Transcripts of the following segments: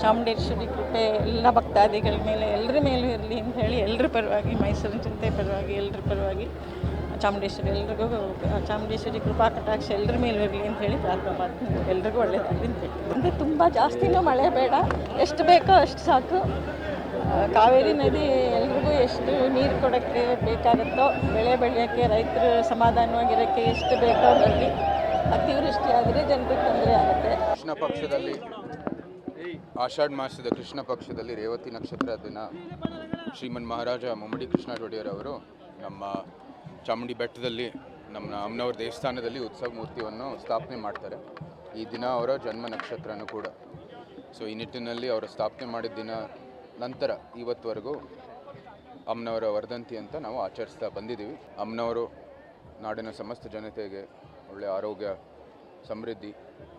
ಚಾಮುಂಡೇಶ್ವರಿ ಕೃಪೆ ಎಲ್ಲ ಭಕ್ತಾದಿಗಳ ಮೇಲೆ ಎಲ್ಲರ ಮೇಲೂ ಇರಲಿ ಅಂತ ಹೇಳಿ ಎಲ್ಲರ ಪರವಾಗಿ, ಮೈಸೂರಿನ ಜನತೆ ಪರವಾಗಿ, ಎಲ್ಲರ ಪರವಾಗಿ ಚಾಮುಂಡೇಶ್ವರಿ ಕೃಪಾ ಕಟಾಕ್ಷ ಎಲ್ಲರ ಮೇಲೂ ಇರಲಿ ಅಂತ ಹೇಳಿ ಪ್ರಾರ್ಥನೆ ಮಾಡ್ತೀನಿ. ಎಲ್ರಿಗೂ ಒಳ್ಳೆಯದಾಗಲಿ ಅಂತ ಹೇಳಿ. ಅಂದರೆ ತುಂಬ ಜಾಸ್ತಿನೂ ಮಳೆ ಬೇಡ, ಎಷ್ಟು ಬೇಕೋ ಅಷ್ಟು ಸಾಕು. ಕಾವೇರಿ ನದಿ ಎಲ್ರಿಗೂ ಎಷ್ಟು ನೀರು ಕೊಡೋಕ್ಕೆ ಬೇಕಾಗುತ್ತೋ, ಬೆಳೆ ಬೆಳೆಯೋಕ್ಕೆ, ರೈತರು ಸಮಾಧಾನವಾಗಿರೋಕ್ಕೆ ಎಷ್ಟು ಬೇಕೋ ಬರಲಿ. ಅತಿವೃಷ್ಟಿ ಆದರೆ ಜನರಿಗೆ ತೊಂದರೆ ಆಗುತ್ತೆ. ಕೃಷ್ಣ ಪಕ್ಷದಲ್ಲಿ ಆಷಾಢ ಮಾಸದ ಕೃಷ್ಣ ಪಕ್ಷದಲ್ಲಿ ರೇವತಿ ನಕ್ಷತ್ರ ದಿನ ಶ್ರೀಮನ್ ಮಹಾರಾಜ ಮುಮ್ಮಡಿ ಕೃಷ್ಣ ಒಡೆಯರ್ ಅವರು ನಮ್ಮ ಚಾಮುಂಡಿ ಬೆಟ್ಟದಲ್ಲಿ ನಮ್ಮ ಅಮ್ಮನವ್ರ ದೇವಸ್ಥಾನದಲ್ಲಿ ಉತ್ಸವ ಮೂರ್ತಿಯನ್ನು ಸ್ಥಾಪನೆ ಮಾಡ್ತಾರೆ. ಈ ದಿನ ಅವರ ಜನ್ಮ ನಕ್ಷತ್ರನೂ ಕೂಡ. ಸೊ ಈ ನಿಟ್ಟಿನಲ್ಲಿ ಅವರು ಸ್ಥಾಪನೆ ಮಾಡಿದ ದಿನ ನಂತರ ಇವತ್ತುವರೆಗೂ ಅಮ್ಮನವರ ವರ್ಧಂತಿ ಅಂತ ನಾವು ಆಚರಿಸ್ತಾ ಬಂದಿದ್ದೀವಿ. ಅಮ್ಮನವರು ನಾಡಿನ ಸಮಸ್ತ ಜನತೆಗೆ ಒಳ್ಳೆಯ ಆರೋಗ್ಯ, ಸಮೃದ್ಧಿ,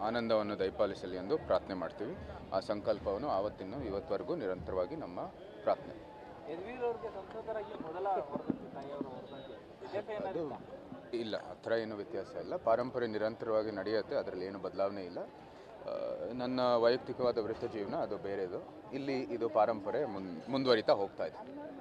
ಆನಂದವನ್ನು ದಯಪಾಲಿಸಲಿ ಎಂದು ಪ್ರಾರ್ಥನೆ ಮಾಡ್ತೀವಿ. ಆ ಸಂಕಲ್ಪವನ್ನು ಆವತ್ತಿನ ಇವತ್ತವರೆಗೂ ನಿರಂತರವಾಗಿ ನಮ್ಮ ಪ್ರಾರ್ಥನೆ. ಅದು ಇಲ್ಲ, ಆ ಥರ ಏನೂ ವ್ಯತ್ಯಾಸ ಇಲ್ಲ. ಪಾರಂಪರ್ಯ ನಿರಂತರವಾಗಿ ನಡೆಯುತ್ತೆ, ಅದರಲ್ಲಿ ಏನು ಬದಲಾವಣೆ ಇಲ್ಲ. ನನ್ನ ವೈಯಕ್ತಿಕವಾದ ವೃತ್ತಿ ಜೀವನ ಅದು ಬೇರೆದು. ಇಲ್ಲಿ ಇದು ಪಾರಂಪರ್ಯ ಮುಂದುವರಿತಾ ಹೋಗ್ತಾ ಇದೆ.